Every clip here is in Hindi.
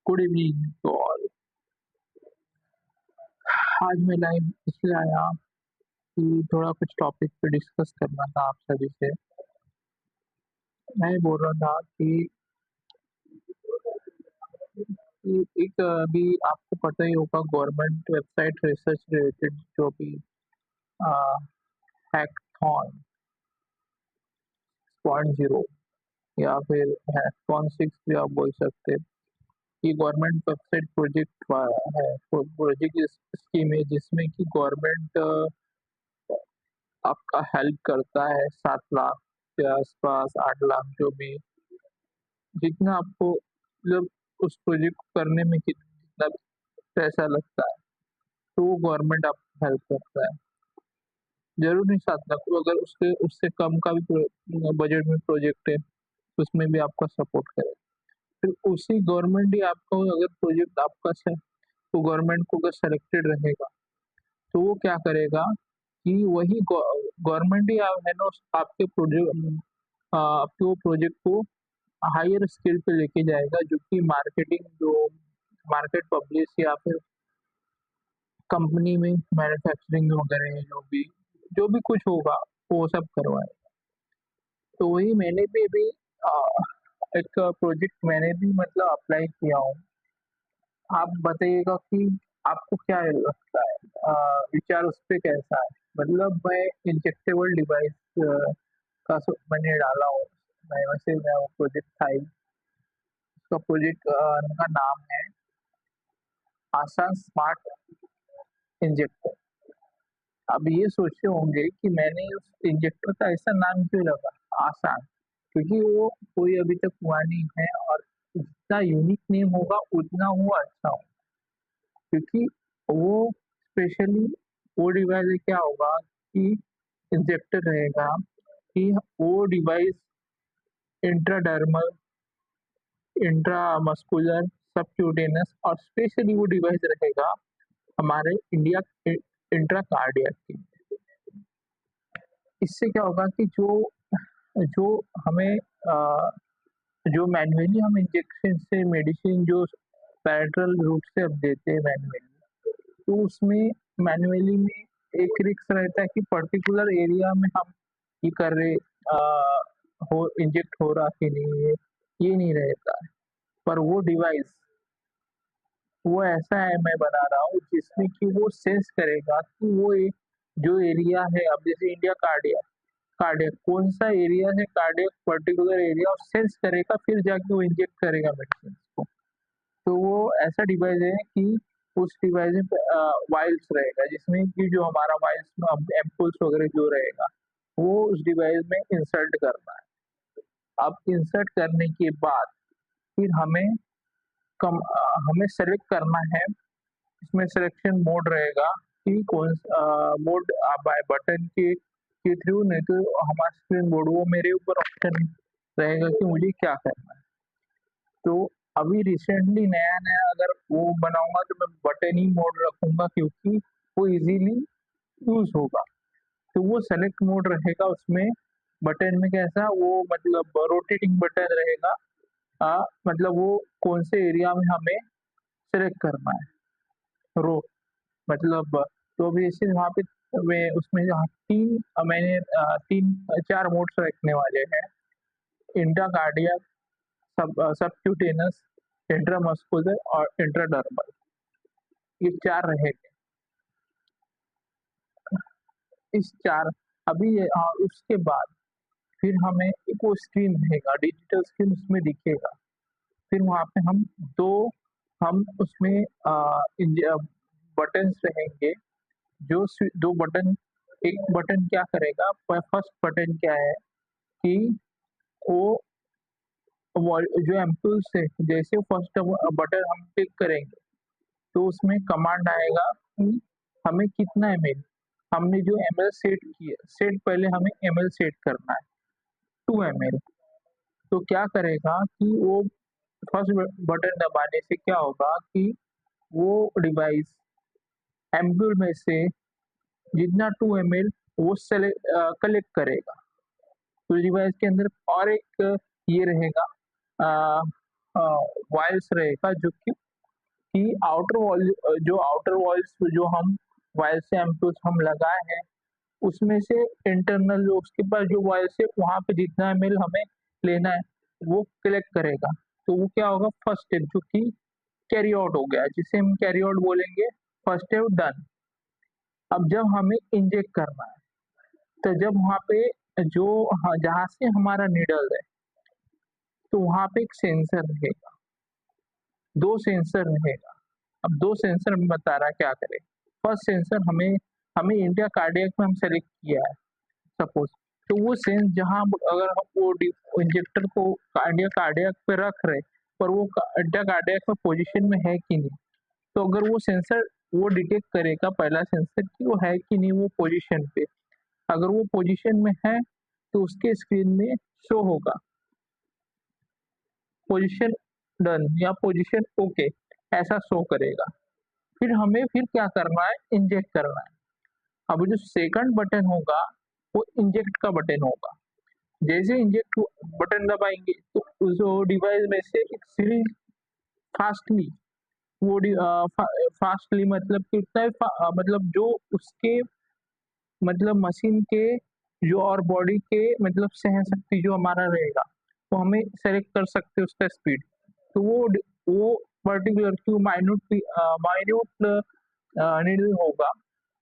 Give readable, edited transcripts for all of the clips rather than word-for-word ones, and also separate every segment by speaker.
Speaker 1: Good evening to all. आज मैं लाइव इसलिए आया कि थोड़ा कुछ टॉपिक पे डिस्कस करना था आप सभी से। मैं बोल रहा था कि एक अभी आपको पता ही होगा गवर्नमेंट वेबसाइट रिसर्च रिलेटेड जो भी हैकाथॉन 0.0 या फिर हैकाथॉन 6 भी आप बोल सकते हैं। ये गवर्नमेंट वेबसाइट प्रोजेक्ट है, प्रोजेक्ट स्कीम है जिसमें कि गवर्नमेंट आपका हेल्प करता है 7 लाख के आसपास, 8 लाख जो भी, जितना आपको मतलब उस प्रोजेक्ट को करने में कितना पैसा लगता है, तो वो गवर्नमेंट आपको हेल्प करता है। ज़रूर नहीं 7 लाख, अगर उससे उससे कम का भी बजट में प्रोजेक्ट है, उसमें भी आपका सपोर्ट करेगा। फिर उसी गवर्नमेंट ही आपको अगर प्रोजेक्ट आपका तो गवर्नमेंट को अगर सेलेक्टेड रहेगा, तो वो क्या करेगा कि वही गवर्नमेंट ही है ना आपके आपके वो प्रोजेक्ट को हायर स्केल पे लेके जाएगा, जो कि मार्केटिंग जो मार्केट पब्लिश या फिर कंपनी में मैन्युफैक्चरिंग वगैरह जो भी कुछ होगा वो सब करवाएगा। तो वही मैंने भी अभी एक प्रोजेक्ट मैंने भी मतलब अप्लाई किया हूँ। आप बताइएगा कि आपको क्या लगता है, विचार उस पे कैसा है? मतलब मैं इंजेक्टेबल डिवाइस मैंने डाला हूँ। मैं वैसे मैं वो प्रोजेक्ट था ही, उसका प्रोजेक्ट का नाम है आसान स्मार्ट इंजेक्टर। अब ये सोचे होंगे कि मैंने उस इंजेक्टर का ऐसा नाम क्यों रखा आसान, क्योंकि वो कोई अभी तक हुआ नहीं है और जितना यूनिक नेम होगा उतना वो अच्छा हो। क्योंकि वो स्पेशली वो डिवाइस क्या होगा कि इंजेक्टर रहेगा कि वो डिवाइस इंट्राडर्मल, इंट्रामस्कुलर, सबक्यूटेनियस और स्पेशली वो डिवाइस रहेगा हमारे इंडिया इंट्राकार्डियक की। इससे क्या होगा कि जो जो हमें जो मैन्युअली हम इंजेक्शन से मेडिसिन जो पैरेटरल रूट से अब देते हैं मैन्युअली, तो उसमें मैन्युअली में एक रिस्क रहता है कि पर्टिकुलर एरिया में हम ये कर रहे हो इंजेक्ट हो रहा कि नहीं है, ये नहीं रहता है। पर वो डिवाइस वो ऐसा है मैं बना रहा हूँ जिसमें कि वो सेंस करेगा कि वो एक जो एरिया है, अब जैसे इंडिया कार्डियक कार्डियक कौन सा एरिया है, कार्डियक पर्टिकुलर एरिया और सेंस करेगा, फिर जाके वो इंजेक्ट करेगा मेडिसिन को। तो वो ऐसा डिवाइस है कि उस डिवाइस में वाइल्स रहेगा, जिसमें कि जो हमारा वाइल्स में एम्पुल्स वगैरह जो रहेगा वो उस डिवाइस में इंसर्ट करना है। अब इंसर्ट करने के बाद फिर हमें सेलेक्ट करना है। इसमें सिलेक्शन मोड रहेगा कि कौन मोड बाय बटन के थ्रू, नहीं तो हमारा स्क्रीन बोर्ड वो मेरे ऊपर ऑप्शन रहेगा कि मुझे क्या करना है। तो अभी रिसेंटली नया नया अगर वो बनाऊंगा तो मैं बटन ही मोड रखूंगा, क्योंकि वो इजीली यूज होगा। तो वो सेलेक्ट मोड रहेगा, उसमें बटन में कैसा वो मतलब रोटेटिंग बटन रहेगा। मतलब वो कौन से एरिया में हमें सेलेक्ट करना है, रो मतलब। तो अभी ऐसे वहाँ पे मैं उसमें मैंने 4 मोड्स रखने वाले हैं। इंट्राकार्डियक, सबक्यूटेनस, इंट्रामस्कुलर और इंट्राडर्मल, ये 4 रहेंगे। इस 4 अभी उसके बाद फिर हमें एक वो स्क्रीन रहेगा, डिजिटल स्क्रीन उसमें दिखेगा। फिर वहाँ पे हम उसमें बटन्स रहेंगे, जो 2 बटन। एक बटन क्या करेगा, फर्स्ट बटन क्या है कि वो जो एम्पल्स है, जैसे फर्स्ट बटन हम क्लिक करेंगे तो उसमें कमांड आएगा कि हमें कितना एमएल, हमने जो एमएल सेट किया, पहले हमें एमएल सेट करना है 2 ml। तो क्या करेगा कि वो फर्स्ट बटन दबाने से क्या होगा कि वो डिवाइस एम्पूल में से जितना 2 ml वो कलेक्ट करेगा। तो डिवाइस के अंदर और एक ये रहेगा, वायल्स रहेगा जो कि आउटर वॉल जो आउटर वॉल्स जो हम वायर से एम्पूल्स हम लगाए हैं, उसमें से इंटरनल जो उसके पास जो वॉइस है वहाँ पे जितना एमएल हमें लेना है, वो कलेक्ट करेगा। तो वो क्या होगा फर्स्ट स्टेप जो कि कैरी आउट हो गया, जिसे हम कैरी आउट बोलेंगे, फर्स्ट स्टेप डन। अब जब हमें इंजेक्ट करना है, तो जब वहाँ पे जो जहाँ से हमारा नीडल है, तो वहाँ पे एक सेंसर रहेगा, 2 सेंसर रहेगा। अब 2 सेंसर में बता रहा है क्या करें। फर्स्ट सेंसर हमें हमें इंडिया कार्डियक में हम सेलेक्ट किया है सपोज़, तो वो सेंस जहाँ अगर हम वो इंजेक्टर को इंडिया कार्डियक पे रख रहे, पर वो इंडिया कार्डियक में पोजीशन में है कि नहीं, तो अगर वो सेंसर वो डिटेक्ट करेगा पहला सेंसर कि वो है कि नहीं वो पोजीशन पे। अगर वो पोजीशन में है, तो उसके स्क्रीन में शो होगा पोजीशन डन या पोजीशन ओके, ऐसा शो करेगा। फिर हमें फिर क्या करना है, इंजेक्ट करना है। अब जो सेकंड बटन होगा, वो इंजेक्ट का बटन होगा। जैसे इंजेक्ट बटन दबाएँगे, तो उस वो डिवाइस में से एक सीरीज फास्टली फास्टली मतलब कितना मतलब जो उसके मतलब मशीन के जो और बॉडी के मतलब सहन शक्ति जो हमारा रहेगा, वो हमें सेलेक्ट कर सकते हैं उसका स्पीड। तो वो पर्टिकुलर जो माइन्यूट नीडल होगा,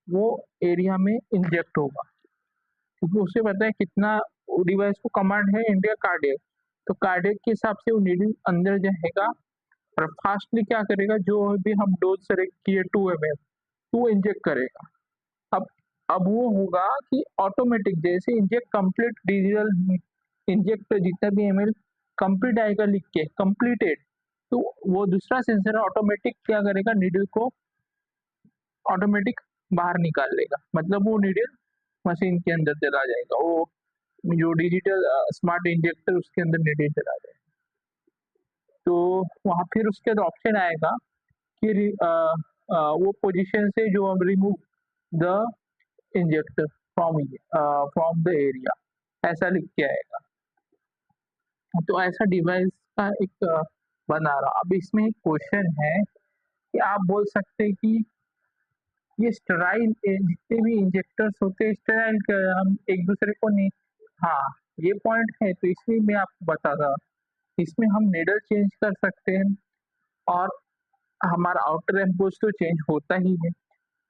Speaker 1: वो एरिया में इंजेक्ट होगा, क्योंकि उसे पता है कितना वो डिवाइस को कमांड है इंडिया कार्डियक, तो कार्डियक के हिसाब से वो नीडल अंदर जाएगा और फास्टली क्या करेगा, जो भी हम डोज सेलेक्ट किए 2 एमएल, वो इंजेक्ट करेगा। अब अब वो होगा कि ऑटोमेटिक जैसे इंजेक्ट कंप्लीट डिजिटल इंजेक्ट जितना भी एमएल कंप्लीट आएगा लिख के कंप्लीटेड, तो वो दूसरा सेंसर ऑटोमेटिक क्या करेगा, नीडल को ऑटोमेटिक बाहर निकाल लेगा, मतलब वो नीडल मशीन के अंदर चला जाएगा, वो जो डिजिटल स्मार्ट इंजेक्टर उसके अंदर नीडल चला जाएगा। तो वहाँ फिर उसके बाद ऑप्शन आएगा कि वो पोजीशन से जो हम remove the injector from the area, ऐसा लिख के आएगा। तो ऐसा डिवाइस का एक बना रहा। अब इसमें एक क्वेश्चन है कि आप बोल सकते हैं कि ये स्टेराइल जितने भी इंजेक्टर्स होते हैं स्टेराइल हम एक दूसरे को नहीं। हाँ, ये पॉइंट है, तो इसलिए मैं आपको बता रहा। इसमें हम नीडल चेंज कर सकते हैं और हमारा आउटर एम्पोस तो चेंज होता ही है।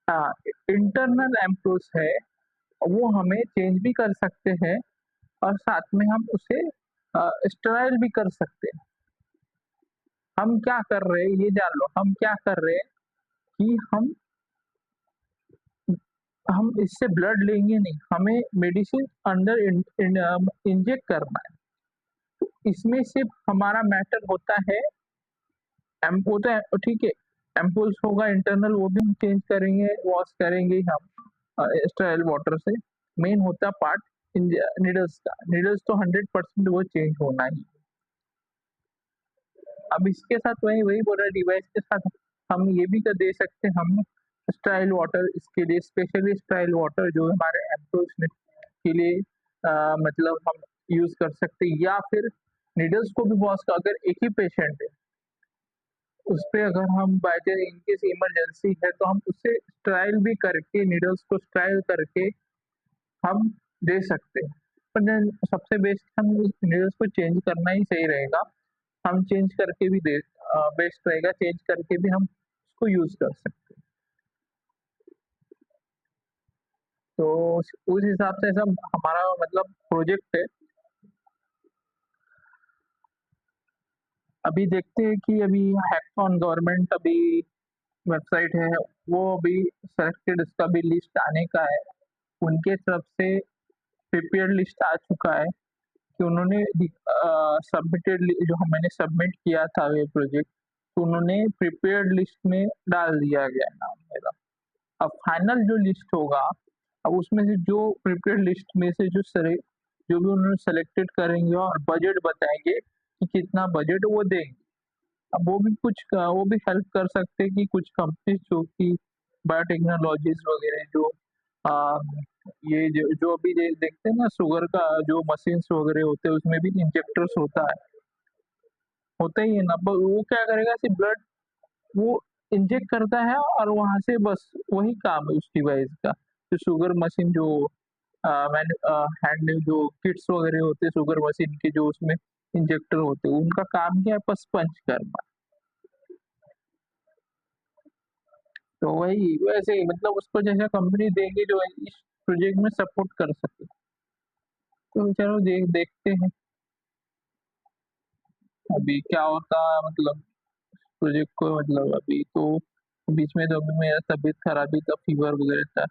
Speaker 1: हाँ, इंटरनल एम्पोस है, वो हमें चेंज भी कर सकते हैं और साथ में हम उसे स्टेराइल भी कर सकते हैं। हम क्या कर रहे हैं ये जान लो, हम क्या कर रहे हैं कि हम इससे ब्लड लेंगे नहीं, हमें मेडिसिन अंदर इंजेक्ट करना है। तो इसमें सिर्फ हमारा मैटर होता है वो तो ठीक है, एम्पूल्स होगा इंटरनल, वो भी हम चेंज करेंगे, वॉश करेंगे ही हम स्टेराइल वाटर से। मेन होता पार्ट नीडल्स का, नीडल्स तो 100% वो चेंज होना ही। अब इसके साथ वही वही बोल रहा है, डिवाइस के साथ हम ये भी कर दे सकते हैं, हम स्टाइल वाटर इसके लिए स्पेशली स्टाइल वाटर जो हमारे एम्पूल्स के लिए मतलब हम यूज कर सकते हैं, या फिर नीडल्स को भी वॉश का अगर एक ही पेशेंट है उस पे अगर हम बाय चांस इनकेस इमरजेंसी है, तो हम उसे ट्रायल भी करके नीडल्स को ट्रायल करके हम दे सकते हैं। पर देन सबसे बेस्ट हम नीडल्स को चेंज करना ही सही रहेगा। हम चेंज करके भी बेस्ट रहेगा, चेंज करके भी हम उसको यूज़ कर सकते हैं। तो उस हिसाब से सब हमारा मतलब प्रोजेक्ट है। अभी देखते हैं कि अभी हैकाथॉन गवर्नमेंट अभी वेबसाइट है, वो अभी सेलेक्टेड उसका भी लिस्ट आने का है। उनके तरफ से प्रिपेयर्ड लिस्ट आ चुका है कि उन्होंने सबमिटेड जो मैंने सबमिट किया था ये प्रोजेक्ट, तो उन्होंने प्रिपेयर्ड लिस्ट में डाल दिया गया है नाम मेरा। अब फाइनल जो लिस्ट होगा, अब उसमें से जो प्रिपेयर्ड लिस्ट में से जो भी उन्होंने सेलेक्टेड करेंगे और बजट बताएंगे कि कितना बजट वो देंगे। अब वो भी हेल्प कर सकते हैं कि कुछ कंपनीज जो कि बायोटेक्नोलॉजीज वगैरह जो आ, ये जो अभी देखते हैं ना शुगर का जो मशीन्स वगैरह होते हैं उसमें भी इंजेक्टर्स होता है। होता ही है ना, पर वो क्या करेगा सिर्फ ब्लड वो इंजेक्ट करता है और वहाँ से बस वही काम है उस डिवाइस का। जो शुगर मशीन जो हैंड जो किट्स वगैरह होते हैं शुगर मशीन के जो उसमें इंजेक्टर होते हैं, उनका काम क्या है बस पंच करना। तो वही वैसे ही मतलब उसको जैसे कंपनी देंगे जो इस प्रोजेक्ट में सपोर्ट कर सके। तो चलो देखते हैं अभी क्या होता है मतलब प्रोजेक्ट को मतलब अभी तो बीच में तो अभी मेरा तबीयत खराब ही था, फीवर वगैरह था,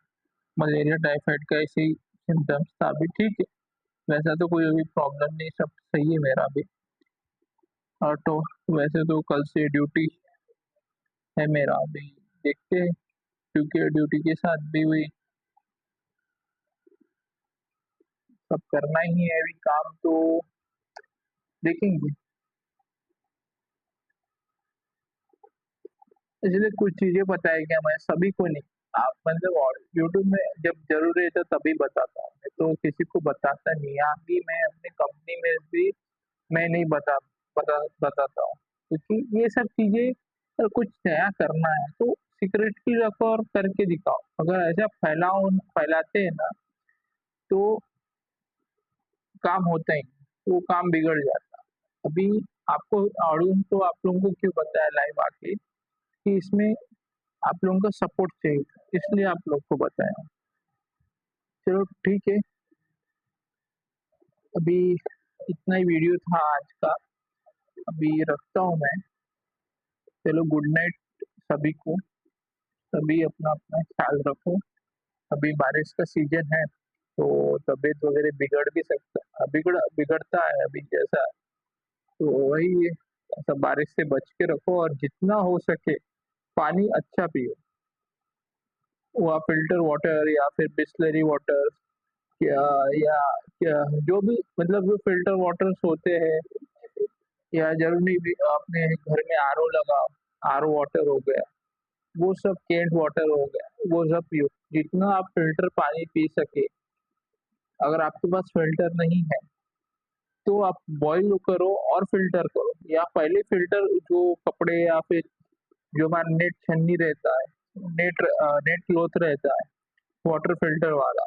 Speaker 1: मलेरिया टाइफाइड का ऐसे ही सिम्टम्स था, अभी ठीक है। वैसा तो कोई अभी प्रॉब्लम नहीं, सब सही है मेरा अभी। और तो वैसे तो कल से ड्यूटी है मेरा अभी, देखते हैं क्योंकि ड्यूटी के साथ भी वही सब करना ही है अभी काम तो देखेंगे। इसलिए कुछ चीजें बताएंगे मैं सभी को नहीं, आप मतलब और यूट्यूब में जब जरूरी है तो तभी बताता हूँ, मैं तो किसी को बताता नहीं, यहाँ भी मैं अपनी कंपनी में भी मैं नहीं बताता हूँ क्योंकि ये सब चीजें अगर कुछ नया करना है तो सीक्रेटली रखो और करके दिखाओ, अगर ऐसा फैलाते हैं ना तो काम होता ही नहीं, वो काम बिगड़ जाता है। अभी आपको ऑडियंस तो आप लोगों को क्यों पता है लाइव आके कि इसमें आप लोगों का सपोर्ट चाहिए, इसलिए आप लोग को बताया। चलो ठीक है, अभी इतना ही वीडियो था आज का, अभी रखता हूँ मैं। चलो गुड नाइट सभी को, सभी अपना अपना ख्याल रखो। अभी बारिश का सीजन है तो तबीयत वगैरह बिगड़ भी सकता, बिगड़ता है अभी जैसा, तो वही है। ऐसा बारिश से बच के रखो और जितना हो सके पानी अच्छा पियो, वो फिल्टर वाटर या फिर बिस्लरी वाटर या या क्या जो भी मतलब जो फिल्टर वाटर्स होते हैं, या जरूरी भी अपने घर में आरओ लगाओ, आरओ वाटर हो गया, वो सब केंट वाटर हो गया, वो सब पियो जितना आप फिल्टर पानी पी सके। अगर आपके पास फिल्टर नहीं है तो आप बॉईल करो और फिल्टर करो, या पहले फिल्टर जो कपड़े या फिर जो हमारा नेट छन्नी रहता है, नेट क्लॉथ रहता है वाटर फिल्टर वाला,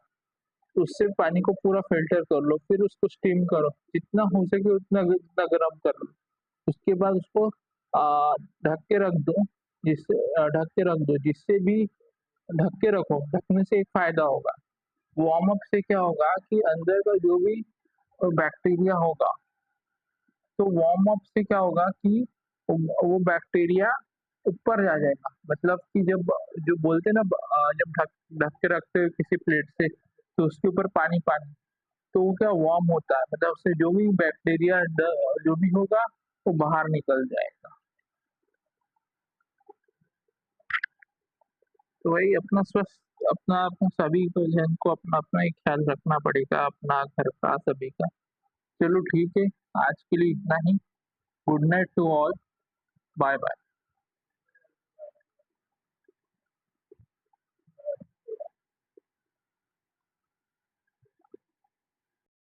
Speaker 1: उससे पानी को पूरा फिल्टर कर लो, फिर उसको स्टीम करो, जितना हो सके उतना गर्म कर लो। उसके बाद उसको ढक के रख दो, ढक के रख दो जिससे भी ढक के रखो, ढकने से एक फायदा होगा, वार्म अप से क्या होगा कि अंदर का जो भी बैक्टीरिया होगा, तो वार्म अप से क्या होगा कि वो बैक्टीरिया ऊपर आ जाएगा, मतलब कि जब जो बोलते हैं ना जब ढक ढक के रखते हैं किसी प्लेट से तो उसके ऊपर पानी पानी, तो वो क्या वार्म होता है, मतलब उससे जो भी बैक्टीरिया जो भी होगा वो बाहर निकल जाएगा। तो वही अपना स्वस्थ अपना अपना सभी को जन को अपना अपना ही ख्याल रखना पड़ेगा, अपना घर का सभी का। चलो ठीक है, आज के लिए इतना ही। Good night to all, bye bye.